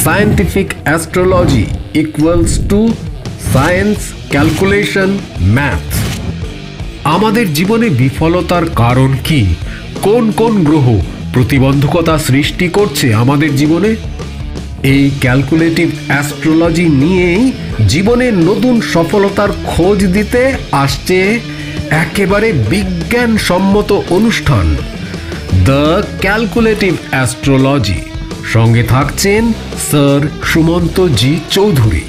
Scientific astrology equals to science, calculation, math. আমাদের জীবনে বিফলতার কারণ কি? কোন কোন গ্রহ প্রতিবন্ধকতা সৃষ্টি করছে আমাদের জীবনে? এই ক্যালকুলেটিভ অ্যাস্ট্রোলজি নিয়েই জীবনের নতুন সফলতার খোঁজ দিতে আসছে একেবারে বিজ্ঞানসম্মত অনুষ্ঠান দ্য ক্যালকুলেটিভ অ্যাস্ট্রোলজি। সঙ্গে থাকছেন স্যার সুমন্ত জি চৌধুরী।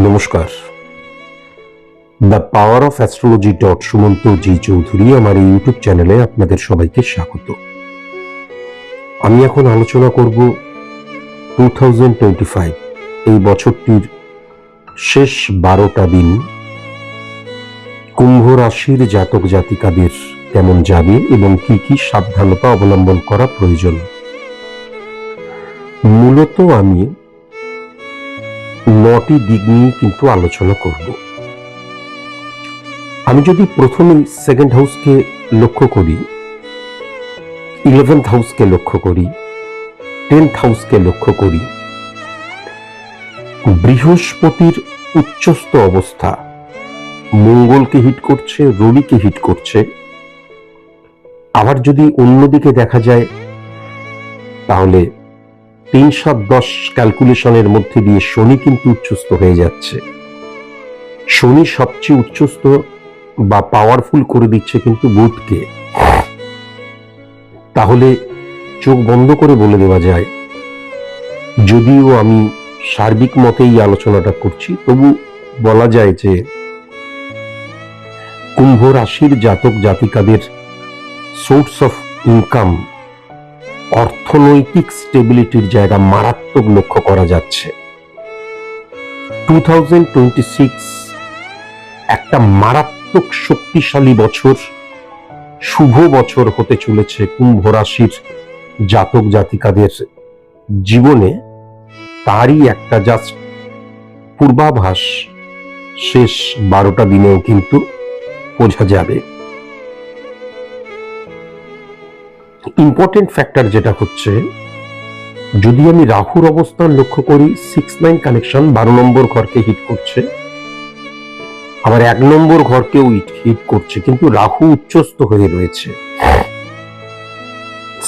নমস্কার, the power of astrology Sumanta ji Chowdhury আমার এই ইউটিউব চ্যানেলে আপনাদের সবাইকে স্বাগত। আমি এখন আলোচনা করব 2025 এই বছরটির শেষ 12টা দিন কুম্ভ রাশির জাতক জাতিকাদের কেমন যাবে এবং কি কি সাবধানতা অবলম্বন করা প্রয়োজন। মূলত আমি 9টি দিক নিয়ে কিন্তু আলোচনা করব। আমি যদি প্রথমে সেকেন্ড হাউসকে লক্ষ্য করি, 11th হাউসকে লক্ষ্য করি, 10th হাউসকে লক্ষ্য করি, বৃহস্পতির উচ্চস্থ অবস্থা মঙ্গলকে হিট করছে, রবিকে হিট করছে। আবার যদি অন্যদিকে দেখা যায় তাহলে 3-7-10 ক্যালকুলেশনের মধ্যে দিয়ে শনি কিন্তু উচ্চস্থ হয়ে যাচ্ছে। শনি সবচেয়ে উচ্চস্থ বা পাওয়ারফুল করে দিচ্ছে কিন্তু বুধকে। তাহলে চোখ বন্ধ করে বলে দেওয়া যায়, যদিও আমি সার্বিক মতে এই আলোচনাটা করছি, তবু বলা যায় যে কুম্ভ রাশির জাতক জাতিকাদের সোর্স অফ ইনকাম, অর্থনৈতিক স্টেবিলিটির জায়গা মারাত্মক লক্ষ্য করা যাচ্ছে। 2026 একটা মারাত্মক শক্তিশালী বছর, শুভ বছর হতে চলেছে কুম্ভ রাশির জাতক জাতিকাদের জীবনে। তারই একটা জাস্ট পূর্বাভাস শেষ 12টা দিনেও কিন্তু বোঝা যাবে। ইম্পর্টেন্ট ফ্যাক্টর যেটা হচ্ছে, যদি আমি রাহুর অবস্থান লক্ষ্য করি, 6-9 কানেকশন 12 নম্বর ঘরকে হিট করছে, আবার 1 নম্বর ঘরকেও হিট করছে, কিন্তু রাহু উচ্চস্থ হয়ে রয়েছে।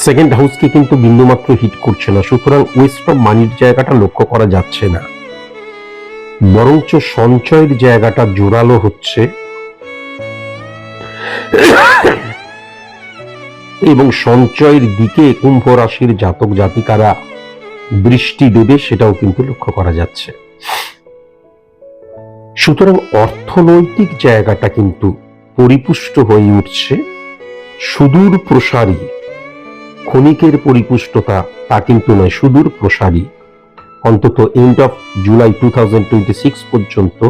সেকেন্ড হাউসকে কিন্তু বিন্দুমাত্র হিট করছে না, সুতরাং ওয়েস্ট অফ মানির জায়গাটা লক্ষ্য করা যাচ্ছে না, বরঞ্চ সঞ্চয়ের জায়গাটা জোরালো হচ্ছে এবং সঞ্চয়ের দিকে কুম্ভ রাশির জাতক জাতিকারা দৃষ্টি দেবে, সেটাও কিন্তু লক্ষ্য করা যাচ্ছে। সুতরাং অর্থনৈতিক জায়গাটা কিন্তু পরিপুষ্ট হয়ে উঠছে। সুদূর প্রসারী, ক্ষণিকের পরিপুষ্টতা তা কিন্তু নয়, সুদূর প্রসারী। অন্তত এন্ড অফ জুলাই 2026 পর্যন্ত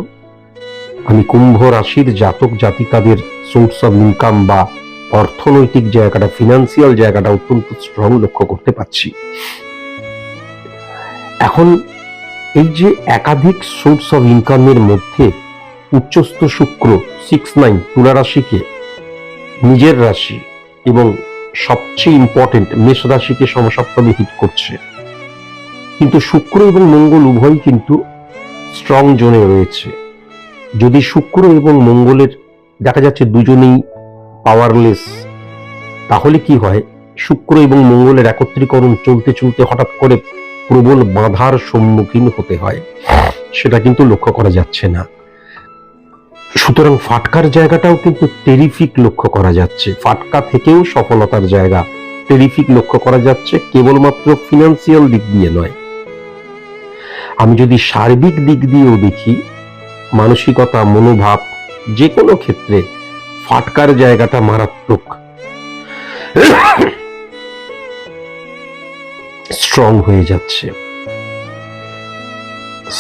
আমি কুম্ভ রাশির জাতক জাতিকাদের সোর্স অফ ইনকাম বা অর্থনৈতিক জায়গাটা, ফিনান্সিয়াল জায়গাটা অত্যন্ত স্ট্রং লক্ষ্য করতে পারছি। এখন এই যে একাধিক সোর্স অফ ইনকামের মধ্যে উচ্চস্থ শুক্র 6-9 তুলা রাশিকে নিজের রাশি এবং সবচেয়ে ইম্পর্টেন্ট মেষ রাশিকে সমসপ্তমে হিট করছে, কিন্তু শুক্র এবং মঙ্গল উভয়ই কিন্তু স্ট্রং জোনে রয়েছে। যদি শুক্র এবং মঙ্গলের দেখা যাচ্ছে দুজনেই পাওয়ারলেস, তাহলে কি হয়, শুক্র এবং মঙ্গলের একত্রীকরণ চলতে চলতে হঠাৎ করে প্রবল বাধার সম্মুখীন হতে হয়, সেটা কিন্তু লক্ষ্য করা যাচ্ছে না। সুতরাং ফাটকার জায়গাটাও কিন্তু টেরিফিক লক্ষ্য করা যাচ্ছে। ফাটকা থেকেও সফলতার জায়গা টেরিফিক লক্ষ্য করা যাচ্ছে, কেবলমাত্র ফিনান্সিয়াল দিক দিয়ে নয়। আমি যদি সার্বিক দিক দিয়েও দেখি, মানসিকতা, মনোভাব, যে কোনো ক্ষেত্রে ফাটকার জায়গাটা মারাত্মক স্ট্রং হয়ে যাচ্ছে।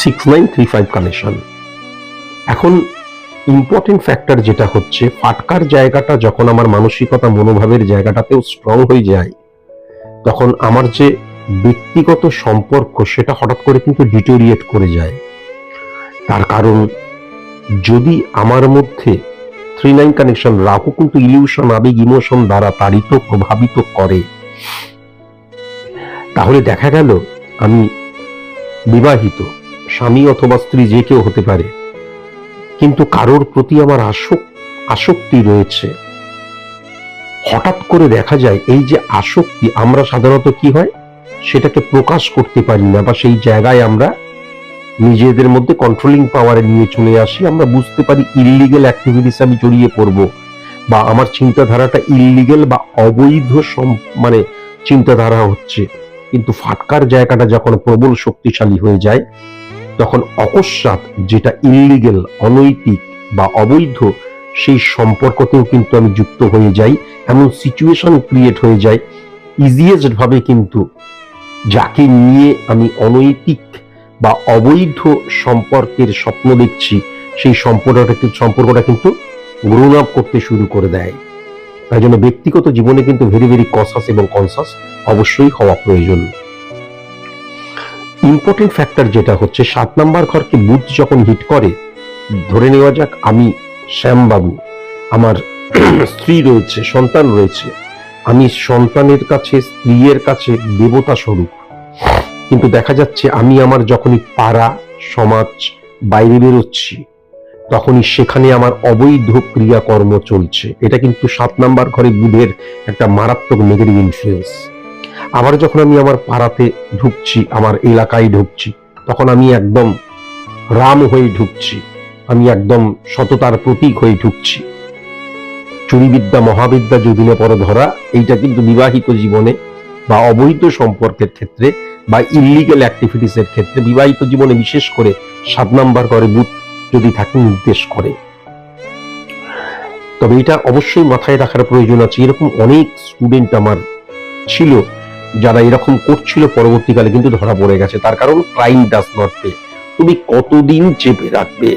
6935 কানেকশন। এখন ইম্পর্টেন্ট ফ্যাক্টর যেটা হচ্ছে, ফাটকার জায়গাটা যখন আমার মানসিকতা, মনোভাবের জায়গাটাতেও স্ট্রং হয়ে যায়, তখন আমার যে ব্যক্তিগত সম্পর্ক সেটা হঠাৎ করে কিন্তু ডিটোরিয়েট করে যায়। তার কারণ, যদি আমার মধ্যে 39 কানেকশন, রাহু কিন্তু ইলিউশন, আবেগ, ইমোশন দ্বারা তাড়িত, প্রভাবিত করে, তাহলে দেখা গেল আমি বিবাহিত, স্বামী অথবা স্ত্রী যে কেউ হতে পারে, কিন্তু কারোর প্রতি আমার আসক্তি রয়েছে। হঠাৎ করে দেখা যায় এই যে আসক্তি, আমরা সাধারণত কি হয়, সেটাকে প্রকাশ করতে পারি না, বা সেই জায়গায় আমরা নিজেদের মধ্যে কন্ট্রোলিং পাওয়ারে নিয়ে চলে আসি। আমরা বুঝতে পারি ইললিগেল অ্যাক্টিভিটিস আমি জড়িয়ে পড়ব, বা আমার চিন্তাধারাটা ইললিগেল বা অবৈধ মানে চিন্তাধারা হচ্ছে। কিন্তু ফাটকার জায়গাটা যখন প্রবল শক্তিশালী হয়ে যায়, তখন অকস্মাৎ যেটা ইললিগেল, অনৈতিক বা অবৈধ, সেই সম্পর্কতেও কিন্তু আমি যুক্ত হয়ে যাই। এমন সিচুয়েশন ক্রিয়েট হয়ে যায়, ইজিয়েস্ট ভাবে কিন্তু যাকে নিয়ে আমি অনৈতিক বা অবৈধ সম্পর্কের স্বপ্ন দেখছি, সেই সম্পর্কটা কিন্তু গ্রোন আপ করতে শুরু করে দেয়। তাই জন্য ব্যক্তিগত জীবনে কিন্তু ভেরি ভেরি কসাস এবং কনসাস অবশ্যই হওয়া প্রয়োজন। ইম্পর্টেন্ট ফ্যাক্টর যেটা হচ্ছে, 7 নাম্বার ঘরকে বুধ যখন হিট করে, ধরে নেওয়া যাক আমি শ্যামবাবু, আমার স্ত্রী রয়েছে, সন্তান রয়েছে, আমি সন্তানের কাছে, স্ত্রীর কাছে দেবতা স্বরূপ, কিন্তু দেখা যাচ্ছে আমি আমার যখনই পাড়া, সমাজ, বাইরে বেরোচ্ছি, তখনই সেখানে আমার অবৈধ ক্রিয়াকর্ম চলছে। এটা কিন্তু 7 নাম্বার ঘরে বুধের একটা মারাত্মক নেগেটিভ ইনফ্লুয়েন্স। আবার যখন আমি আমার পাড়াতে ঢুকছি, আমার এলাকায় ঢুকছি, তখন আমি একদম রাম হয়ে ঢুকছি, আমি একদম সততার প্রতীক হয়ে ঢুকছি। চুরিবিদ্যা, মহাবিদ্যা যদিনে পর ধরা, এইটা কিন্তু বিবাহিত জীবনে বা অবৈধ সম্পর্কের ক্ষেত্রে বা ইললিগেল অ্যাক্টিভিটিস এর ক্ষেত্রে, বিবাহিত জীবনে বিশেষ করে 7 নাম্বার ঘরে বুধ যদি থাকে, নির্দেশ করে। তবে এটা অবশ্যই মাথায় রাখার প্রয়োজন আছে। এরকম অনেক স্টুডেন্ট আমার ছিল যারা এরকম করছিল, পরবর্তীকালে কিন্তু ধরা পড়ে গেছে। তার কারণ, ক্রাইম ডাজ নট পে। তুমি কতদিন চেপে রাখবে?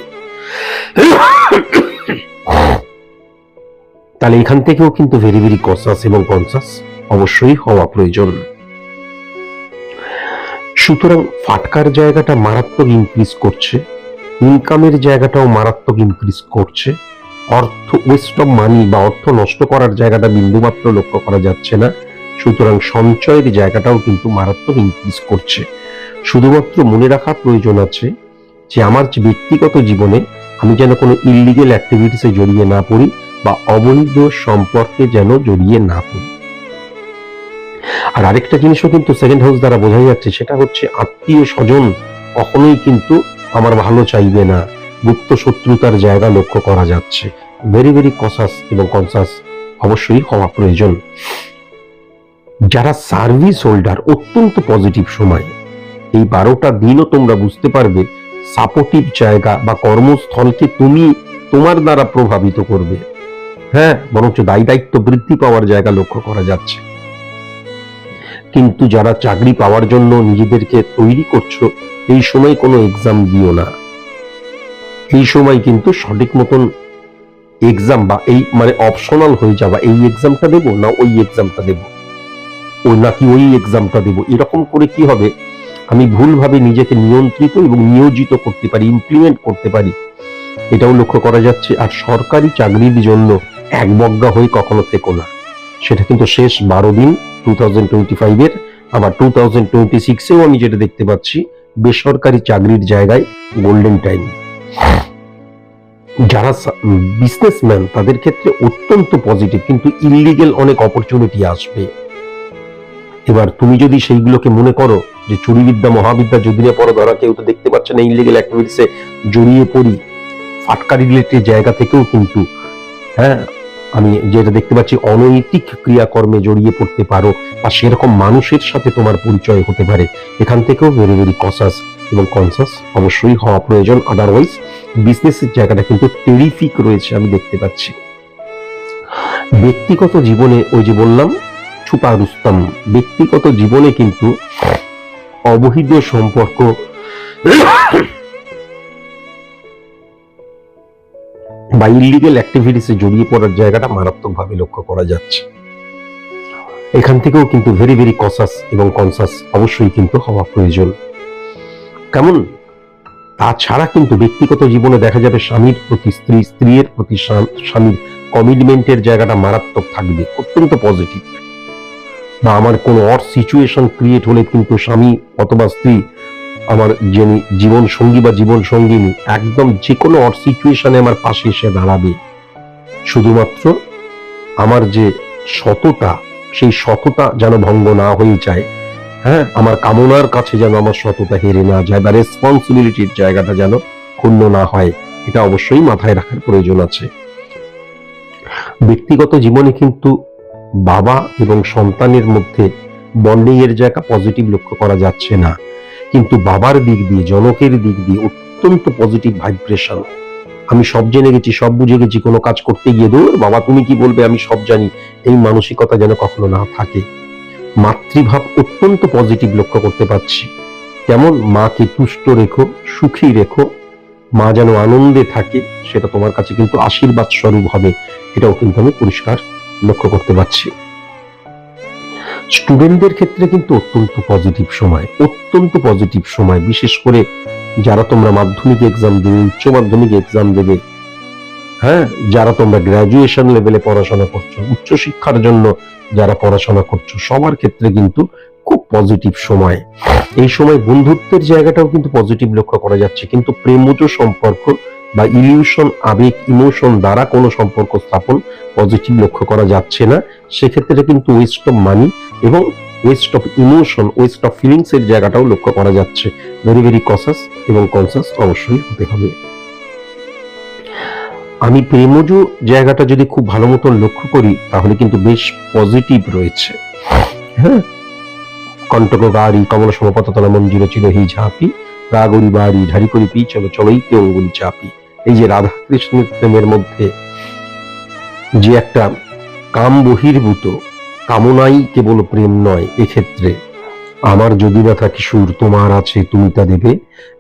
তাহলে এখান থেকেও কিন্তু ভেরি ভেরি কনসাস এবং কনসাস অবশ্যই হওয়া প্রয়োজন। সুতরাং ফাটকার জায়গাটা মারাত্মক ইনক্রিজ করছে, ইনকামের জায়গাটাও মারাত্মক ইনক্রিজ করছে, অর্থ, ওয়েস্ট অফ মানি বা অর্থ নষ্ট করার জায়গাটা বিন্দুমাত্র লক্ষ্য করা যাচ্ছে না। সুতরাং সঞ্চয়ের জায়গাটাও কিন্তু মারাত্মক ইনক্রিজ করছে। শুধুমাত্র মনে রাখা প্রয়োজন আছে যে আমার যে ব্যক্তিগত জীবনে আমি যেন কোনো ইললিগেল অ্যাক্টিভিটিসে জড়িয়ে না পড়ি বা অবৈধ সম্পর্কে যেন জড়িয়ে না পড়ি। আর আরেকটা জিনিসও কিন্তু সেকেন্ড হাউস দ্বারা বোঝা যাচ্ছে, সেটা হচ্ছে আত্মীয় স্বজন কখনোই কিন্তু আমার ভালো চাইবে না, গুপ্ত শত্রুতার জায়গা লক্ষ্য করা যাচ্ছে। ভেরি ভেরি কসাস এবং কনসাস অবশ্যই হওয়া প্রয়োজন। যারা সার্ভিস হোল্ডার, অত্যন্ত পজিটিভ সময়, এই 12টা দিনও তোমরা বুঝতে পারবে সাপোর্টিভ জায়গা বা কর্মস্থলকে তুমি তোমার দ্বারা প্রভাবিত করবে। হ্যাঁ, বরঞ্চ দায়িত্ব বৃদ্ধি পাওয়ার জায়গা লক্ষ্য করা যাচ্ছে। কিন্তু যারা চাকরি পাওয়ার জন্য নিজেদেরকে তৈরি করছো, এই সময় কোনো এক্সাম দিও না। এই সময় কিন্তু সঠিক মতন এক্সাম বা এই মানে অপশনাল হয়ে যাওয়া, এই এক্সামটা দেবো না ওই এক্সামটা দেবো, নাকি ওই এক্সামটা দেবো, এরকম করে কি হবে, আমি ভুলভাবে নিজেকে নিয়ন্ত্রিত এবং নিয়োজিত করতে পারি, ইমপ্লিমেন্ট করতে পারি, এটাও লক্ষ্য করা যাচ্ছে। আর সরকারি চাকরির জন্য একবজ্ঞা হয়ে কখনো থেকো না। সেটা কিন্তু শেষ 12 দিন 2025 এর, আবার 2026 এও আমি যেটা দেখতে পাচ্ছি, বেসরকারি চাকরির জায়গায় গোল্ডেন টাইম। যারা বিজনেসম্যান তাদের ক্ষেত্রে অত্যন্ত পজিটিভ, কিন্তু ইললিগেল অনেক অপরচুনিটি আসবে। এবার তুমি যদি সেইগুলোকে মনে করো যে চুরিবিদ্যা মহাবিদ্যা যদি না পড়ো, ধরা কেউ তো দেখতে পাচ্ছে না, ইনলিগেল অ্যাক্টিভিটিসে জড়িয়ে পড়ি, ফাটকা রিলেটেড জায়গা থেকেও কিন্তু, হ্যাঁ, আমি যেটা দেখতে পাচ্ছি অনৈতিক ক্রিয়াকর্মে জড়িয়ে পড়তে পারো, বা সেরকম মানুষের সাথে তোমার পরিচয় হতে পারে, এখান থেকেও ভেরি ভেরি কসাস এবং কনসাস অবশ্যই হওয়া প্রয়োজন। আদারওয়াইজ বিজনেসের জায়গাটা কিন্তু টেরিফিক রয়েছে আমি দেখতে পাচ্ছি। ব্যক্তিগত জীবনে ওই যে বললাম ছুপা রুস্তম, ব্যক্তিগত জীবনে কিন্তু অবৈধ সম্পর্ক বা ইলিগেল অ্যাক্টিভিটিসে জড়িয়ে পড়ার জায়গাটা মারাত্মকভাবে লক্ষ্য করা যাচ্ছে। এখান থেকেও কিন্তু ভেরি ভেরি কসাস এবং কনসাস অবশ্যই কিন্তু হওয়া প্রয়োজন। কেমন? তাছাড়া কিন্তু ব্যক্তিগত জীবনে দেখা যাবে স্বামীর প্রতি স্ত্রী, স্ত্রীর প্রতি স্বামীর কমিটমেন্টের জায়গাটা মারাত্মক থাকবে, অত্যন্ত পজিটিভ। বা আমার কোনো অড সিচুয়েশন ক্রিয়েট হলে কিন্তু স্বামী অথবা স্ত্রী, আমার যিনি জীবন সঙ্গী বা জীবন সঙ্গিনী, একদম যে কোনো অড সিচুয়েশনে আমার পাশে এসে দাঁড়াবে। শুধুমাত্র আমার যে সততা, সেই সততা যেন ভঙ্গ না হয়ে যায়, হ্যাঁ, আমার কামনার কাছে যেন আমার সততা হেরে না যায়, বা রেসপন্সিবিলিটির জায়গাটা যেন ক্ষুণ্ণ না হয়, এটা অবশ্যই মাথায় রাখার প্রয়োজন আছে। ব্যক্তিগত জীবনে কিন্তু বাবা এবং সন্তানের মধ্যে বন্ডিং এর জায়গা পজিটিভ লক্ষ্য করা যাচ্ছে না, কিন্তু বাবার দিক দিয়ে, জনকের দিক দিয়ে অত্যন্ত পজিটিভ ভাইব্রেশন। আমি সব জেনে গেছি, সব বুঝে গেছি, কোনো কাজ করতে গিয়ে দূর বাবা তুমি কি বলবে, আমি সব জানি, এই মানসিকতা যেন কখনো না থাকে। মাতৃভাব অত্যন্ত পজিটিভ লক্ষ্য করতে পারছি। কেমন? মাকে তুষ্ট রেখো, সুখী রেখো, মা যেন আনন্দে থাকে, সেটা তোমার কাছে কিন্তু আশীর্বাদ স্বরূপ হবে, এটাও কিন্তু আমি পরিষ্কার লক্ষ্য করতে পারছি। স্টুডেন্টদের ক্ষেত্রে কিন্তু অত্যন্ত পজিটিভ সময়, অত্যন্ত পজিটিভ সময়, বিশেষ করে যারা তোমরা মাধ্যমিক এক্সাম দেবে, উচ্চ মাধ্যমিক এক্সাম দেবে, হ্যাঁ, যারা তোমরা গ্রাজুয়েশন লেভেলে পড়াশোনা করছো, উচ্চ শিক্ষার জন্য যারা পড়াশোনা করছো, সবার ক্ষেত্রে কিন্তু খুব পজিটিভ সময়। এই সময় বন্ধুত্বের জায়গাটাও কিন্তু পজিটিভ লক্ষ্য করা যাচ্ছে, কিন্তু প্রেমজ সম্পর্ক বা ইলিউশন, আবেগ, ইমোশন দ্বারা কোনো সম্পর্ক স্থাপন পজিটিভ লক্ষ্য করা যাচ্ছে না। সেক্ষেত্রে কিন্তু ওয়েস্ট অফ মানি এবং West of emotion, West of feelings এর জায়গাটাও লক্ষ্য করা যাচ্ছে। ভেরি ভেরি কসাস এবং কনসাস অবশ্যই হতে হবে। আমি প্রেমজ জায়গাটা যদি খুব ভালো মতন লক্ষ্য করি, তাহলে কিন্তু বেশ পজিটিভ রয়েছে। হ্যাঁ, কণ্টক গাড়ি কমল সমপততলা মঞ্জির চিরহি ঝাঁপি, রাগরি বাড়ি ঢারি করি পি চলো চলোইতে অঙ্গুলি চাপি। এই যে রাধা কৃষ্ণের প্রেমের মধ্যে যে একটা কাম বহির্ভূত কামনাই কেবল প্রেম নয়, এক্ষেত্রে আমার যদি না থাকে সুর, তোমার আছে তুমি তা দেবে,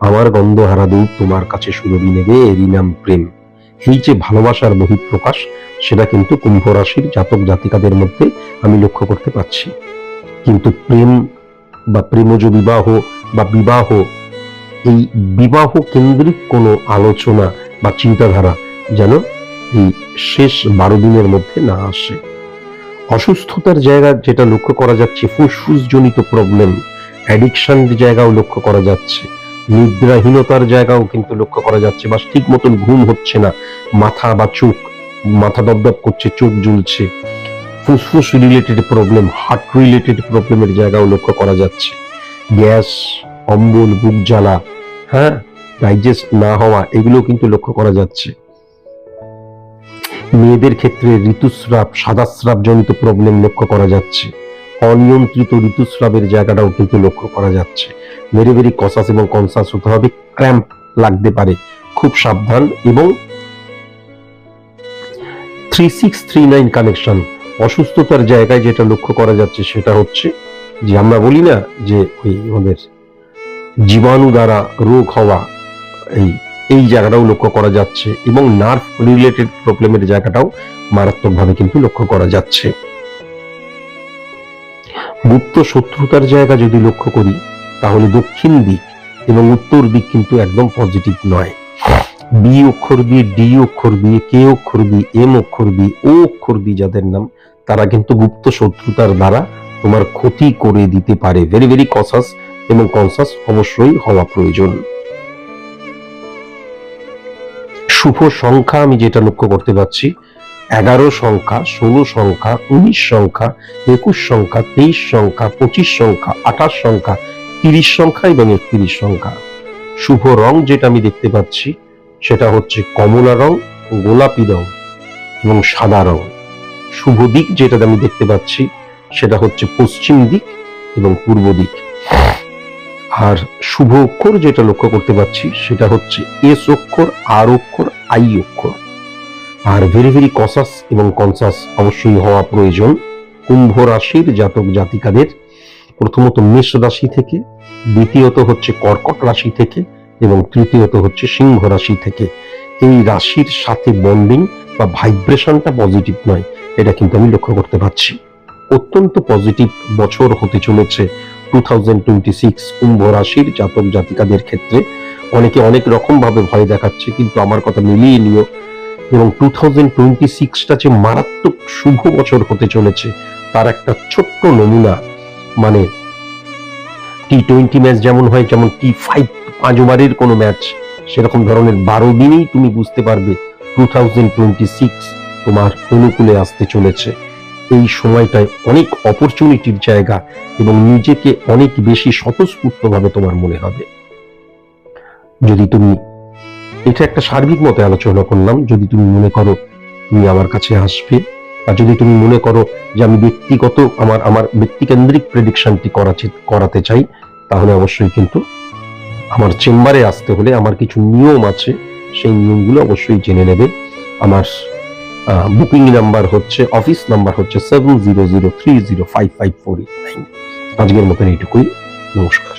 আমার গন্ধহারা দূর তোমার কাছে সুরভি নেবে, এরই নাম প্রেম। এই যে ভালোবাসার বহিঃপ্রকাশ, সেটা কিন্তু কুম্ভ রাশির জাতক জাতিকাদের মধ্যে আমি লক্ষ্য করতে পারছি। কিন্তু প্রেম বা প্রেমজ বিবাহ বা বিবাহ, এই বিবাহ কেন্দ্রিক কোনো আলোচনা বা চিন্তাধারা যেন এই শেষ 12 দিনের মধ্যে না আসে। অসুস্থতার জায়গা যেটা লক্ষ্য করা যাচ্ছে, ফুসফুস জনিত প্রবলেম, অ্যাডিকশনের জায়গাও লক্ষ্য করা যাচ্ছে, নিদ্রাহীনতার জায়গাও কিন্তু লক্ষ্য করা যাচ্ছে, বা ঠিক মতন ঘুম হচ্ছে না, মাথা বা চোখ, মাথা দপদপ করছে, চোখ জ্বলছে, ফুসফুস রিলেটেড প্রবলেম, হার্ট রিলেটেড প্রবলেমের জায়গাও লক্ষ্য করা যাচ্ছে, গ্যাস, অম্বল, বুক জ্বালা, হ্যাঁ, ডাইজেস্ট না হওয়া, এগুলো কিন্তু লক্ষ্য করা যাচ্ছে। মেয়েদের ক্ষেত্রে ঋতুস্রাব, সাদাস্রাব জনিত প্রবলেম লক্ষ্য করা যাচ্ছে, অনিয়ন্ত্রিত ঋতুস্রাবের জায়গাটাও কিন্তু লক্ষ্য করা যাচ্ছে। ভেরি ভেরি কসাস এবং কনসাস হতে হবে, ক্র্যাম্প লাগতে পারে, খুব সাবধান। এবং 3639 কানেকশন, অসুস্থতার জায়গায় যেটা লক্ষ্য করা যাচ্ছে সেটা হচ্ছে যে আমরা বলি না যে ওই আমাদের জীবাণু দ্বারা রোগ হওয়া, এই জায়গাটাও লক্ষ্য করা যাচ্ছে, এবং নার্ভ রিলেটেড প্রবলেমের জায়গাটাও মারাত্মকভাবে কিন্তু লক্ষ্য করা যাচ্ছে। গুপ্ত শত্রুতার জায়গা যদি লক্ষ্য করি, তাহলে দক্ষিণ দিক এবং উত্তর দিক কিন্তু একদম পজিটিভ নয়। বি অক্ষর দিয়ে, ডি অক্ষর দিয়ে, কে অক্ষর দিয়ে, এম অক্ষর দিয়ে, ও অক্ষর দিয়ে যাদের নাম, তারা কিন্তু গুপ্ত শত্রুতার দ্বারা তোমার ক্ষতি করে দিতে পারে। ভেরি ভেরি কসাস এবং কনসাস অবশ্যই হওয়া প্রয়োজন। শুভ সংখ্যা আমি যেটা লক্ষ্য করতে পারছি, 11 সংখ্যা, 16 সংখ্যা, 19 সংখ্যা, 21 সংখ্যা, 23 সংখ্যা, 25 সংখ্যা, 28 সংখ্যা, 30 সংখ্যা এবং 31 সংখ্যা। শুভ রং যেটা আমি দেখতে পাচ্ছি সেটা হচ্ছে কমলা রং, গোলাপি রং এবং সাদা রং। শুভ দিক যেটা আমি দেখতে পাচ্ছি সেটা হচ্ছে পশ্চিম দিক এবং পূর্ব দিক। আর শুভ অক্ষর যেটা লক্ষ্য করতে পাচ্ছি সেটা হচ্ছে এস অক্ষর, আর অক্ষর, আই অক্ষর। আর ভেরি ভেরি কসাস এবং কনসাস অবশ্যই হওয়া প্রয়োজন কুম্ভ রাশির জাতক জাতিকাদের, প্রথমত মেষ রাশি থেকে, দ্বিতীয়ত হচ্ছে কর্কট রাশি থেকে এবং তৃতীয়ত হচ্ছে সিংহ রাশি থেকে। এই রাশির সাথে বন্ডিং বা ভাইব্রেশনটা পজিটিভ নয়, এটা কিন্তু আমি লক্ষ্য করতে পারছি। অত্যন্ত পজিটিভ বছর হতে চলেছে 2026 কুম্ভ রাশির জাতক জাতিকাদের ক্ষেত্রে। অনেকে অনেক রকম ভাবে ভয় দেখাচ্ছে, কিন্তু আমার কথা মিলিয়ে নিও। এবং 2026টা যে মারাত্মক শুভ বছর হতে চলেছে তার একটা ছোট্ট নমুনা, মানে T20 ম্যাচ যেমন হয়, যেমন T5 5 ওভারের কোনো ম্যাচ, সেরকম ধরনের 12 দিনেই তুমি বুঝতে পারবে 2026 তোমার অনুকূলে আসতে চলেছে। এই সময়টায় অনেক অপরচুনিটির জায়গা এবং নিজেকে অনেক বেশি স্বতঃস্ফূর্ত ভাবে তোমার মনে হবে। যদি তুমি, এটা একটা সার্বিক মতে আলোচনা করলাম, যদি তুমি মনে করো তুমি আমার কাছে আসবে, বা যদি তুমি মনে করো যে আমি ব্যক্তিগত আমার ব্যক্তিকেন্দ্রিক প্রেডিকশনটি করাতে চাই, তাহলে অবশ্যই কিন্তু আমার চেম্বারে আসতে হলে আমার কিছু নিয়ম আছে, সেই নিয়মগুলো অবশ্যই জেনে নেবে। আমার বুকিং নাম্বার হচ্ছে, অফিস নাম্বার হচ্ছে 7003055489। আজকের মতন এইটুকুই, নমস্কার।